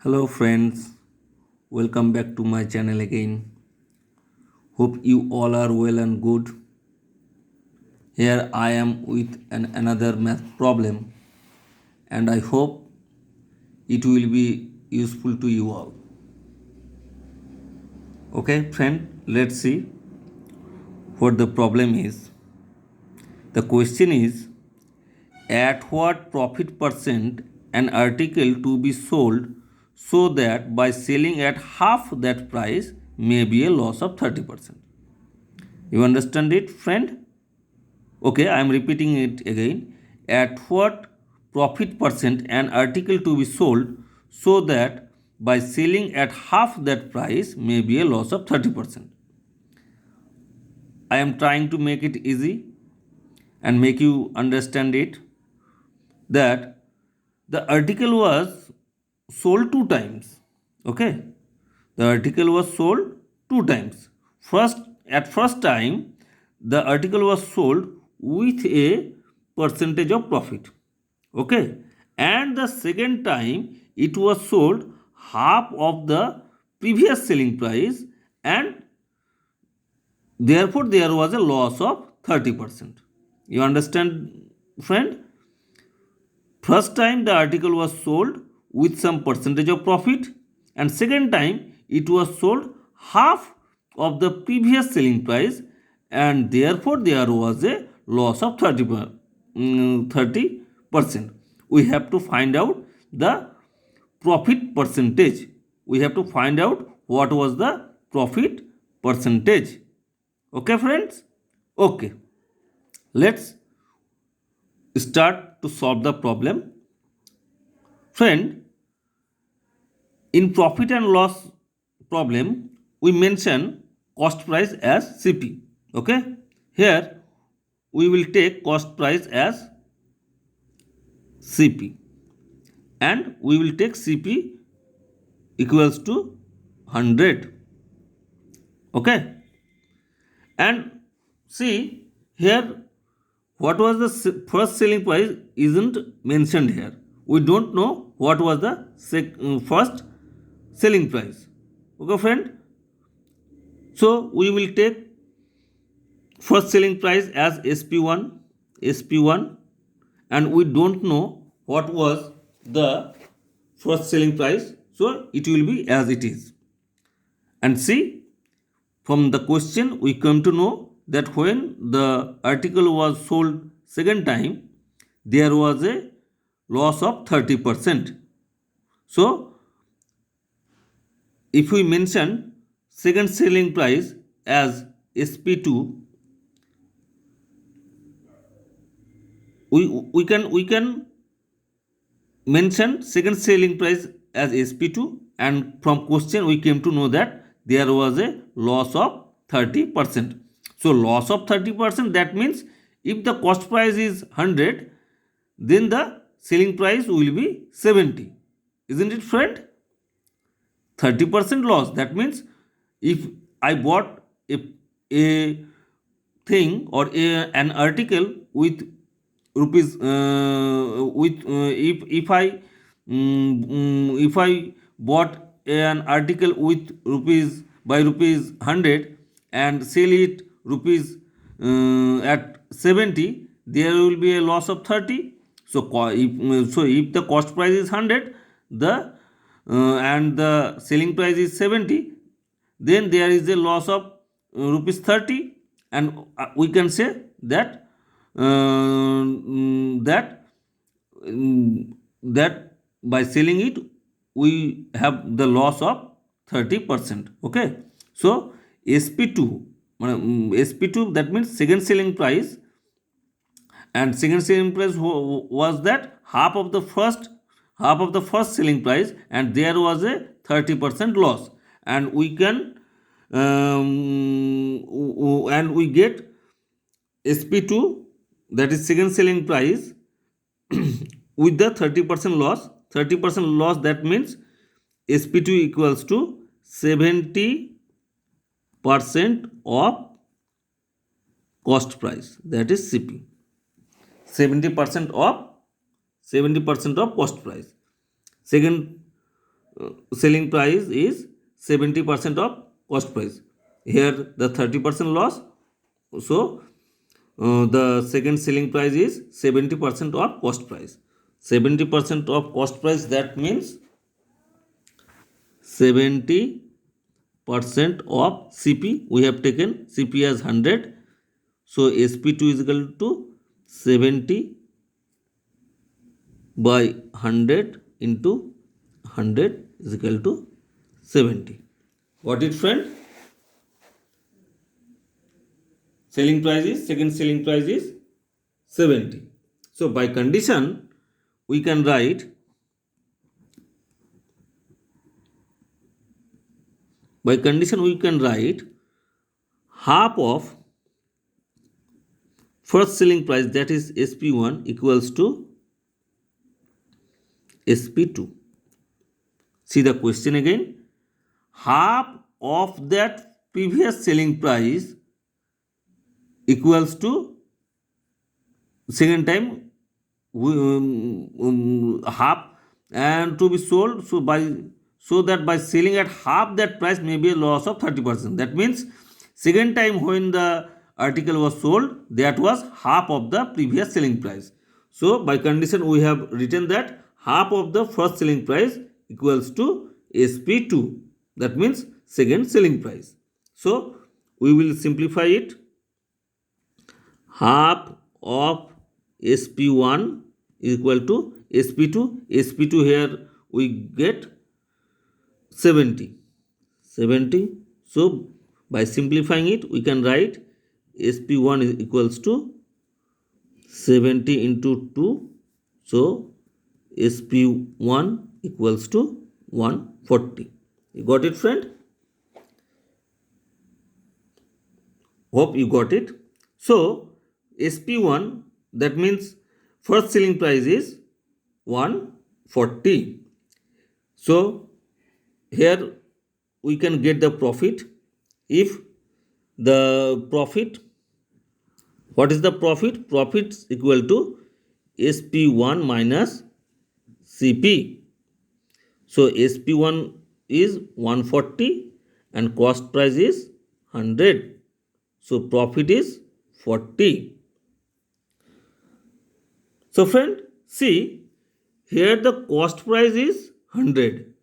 Hello friends, welcome back to my channel again. Hope you all are well and good. Here I am with another math problem and I hope it will be useful to you all. Okay friend, let's see what the problem is. The question is, at what profit percent an article to be sold so that by selling at half that price may be a loss of 30%. You understand it, friend? Okay, I am repeating it again. At what profit percent an article to be sold so that by selling at half that price may be a loss of 30%. I am trying to make it easy and make you understand it that the article was sold two times. Okay, the article was sold two times. At first time, the article was sold with a percentage of profit. Okay, and the second time it was sold half of the previous selling price, and therefore there was a loss of 30%. You understand, friend? First time the article was sold with some percentage of profit, and second time it was sold half of the previous selling price, and therefore there was a loss of 30%. We have to find out the profit percentage. We have to find out what was the profit percentage. Okay friends? Okay. Let's start to solve the problem. Friend, in profit and loss problem, we mention cost price as CP. Okay? Here, we will take cost price as CP and we will take CP equals to 100. Okay? And see, here what was the first selling price isn't mentioned here. We don't know what was the first selling price. Okay friend, so we will take first selling price as sp1 and we don't know what was the first selling price, so it will be as it is. And see, from the question we come to know that when the article was sold second time, there was a loss of 30%. So if we mention second selling price as sp2, we can mention second selling price as sp2, and from question we came to know that there was a loss of 30%. So loss of 30%, that means if the cost price is 100, then the selling price will be 70. Isn't it friend? 30% loss, that means if I bought a thing or an article with rupees if I bought an article with rupees 100 and sell it rupees at 70, there will be a loss of 30. So if the cost price is 100, the and the selling price is 70, then there is a loss of rupees 30, and we can say that that by selling it we have the loss of 30%. Okay, so sp2 sp2, that means second selling price, and second selling price was that half of the first selling price, and there was a 30% loss, and we can and we get sp2, that is second selling price, with the 30% loss. 30% loss, that means sp2 equals to 70% of cost price, that is cp. 70% of cost price. Second selling price is 70% of cost price. Here the 30% loss. So the second selling price is 70% of cost price. 70% of cost price, that means 70% of CP. We have taken CP as 100. So SP2 is equal to 70 by 100 into 100 is equal to 70. Got it, friend? Selling price is, second selling price is 70. So by condition, we can write, half of first selling price, that is SP1, equals to SP2. See the question again. Half of that previous selling price equals to second time half, and to be sold, so that by selling at half that price may be a loss of 30%. That means second time when the article was sold, that was half of the previous selling price. So by condition we have written that half of the first selling price equals to SP2, that means second selling price. So we will simplify it. Half of SP1 is equal to SP2. SP2 here we get 70. So by simplifying it, we can write SP1 is equals to 70 into 2. So SP1 equals to 140. You got it, friend? Hope you got it. So SP1, that means first selling price is 140. So here we can get the profit. If the profit, what is the profit? Profit is equal to SP1 minus CP. So SP1 is 140 and cost price is 100. So profit is 40. So friend, see, here the cost price is 100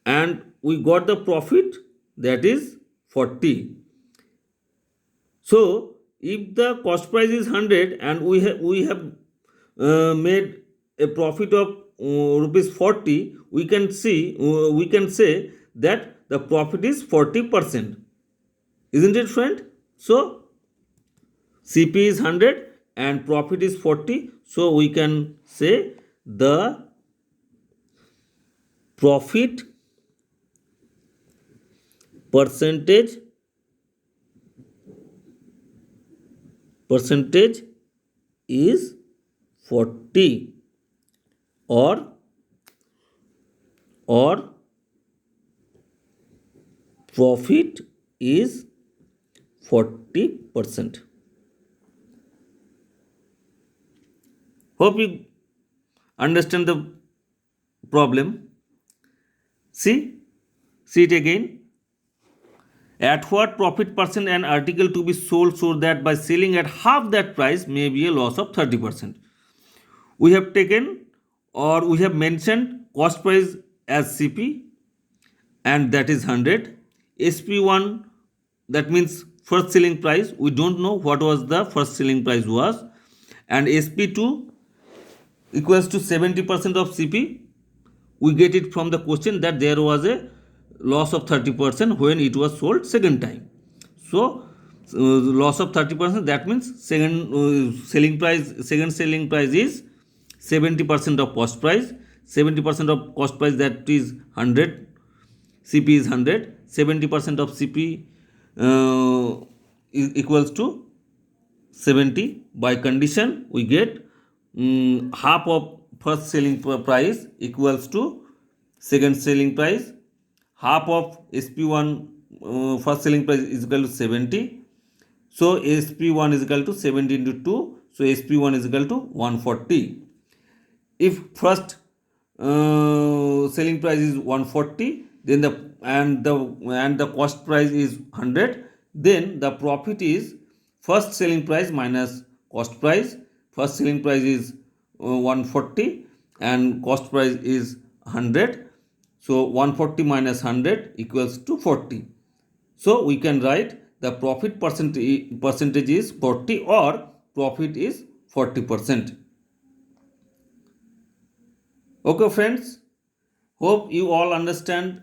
and we got the profit, that is 40. So if the cost price is 100 and we have made a profit of rupees 40, we can say that the profit is 40%. Isn't it, friend? So CP is 100 and profit is 40. So we can say the profit percentage is 40, or profit is 40%. Hope you understand the problem. See it again. At what profit percent an article to be sold, so that by selling at half that price may be a loss of 30%. We have taken, or we have mentioned, cost price as CP, and that is 100. SP1, that means first selling price, we don't know what was the first selling price was, and SP2 equals to 70% of CP. We get it from the question that there was a loss of 30% when it was sold second time. So loss of 30%, that means second selling price is 70% of cost price. 70% of cost price, that is 100. CP is 100. 70% of CP equals to 70. By condition, we get half of first selling price equals to second selling price. Half of SP1 first selling price is equal to 70. So SP1 is equal to 70 into 2. So SP1 is equal to 140. If first selling price is 140, then the cost price is 100, then the profit is first selling price minus cost price. First selling price is 140 and cost price is 100, so 140 minus 100 equals to 40. So we can write the profit percentage is 40 or profit is 40%. Okay friends, hope you all understand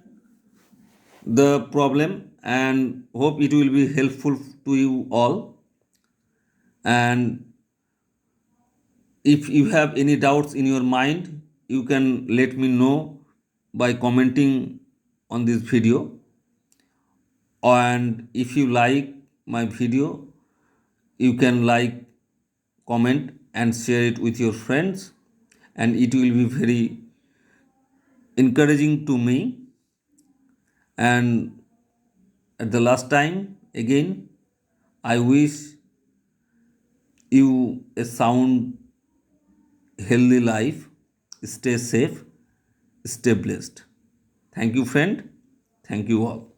the problem and hope it will be helpful to you all. And if you have any doubts in your mind, you can let me know by commenting on this video. And if you like my video, you can like, comment and share it with your friends, and it will be very encouraging to me. And at the last time, again, I wish you a sound, healthy life. Stay safe, stay blessed. Thank you, friend. Thank you all.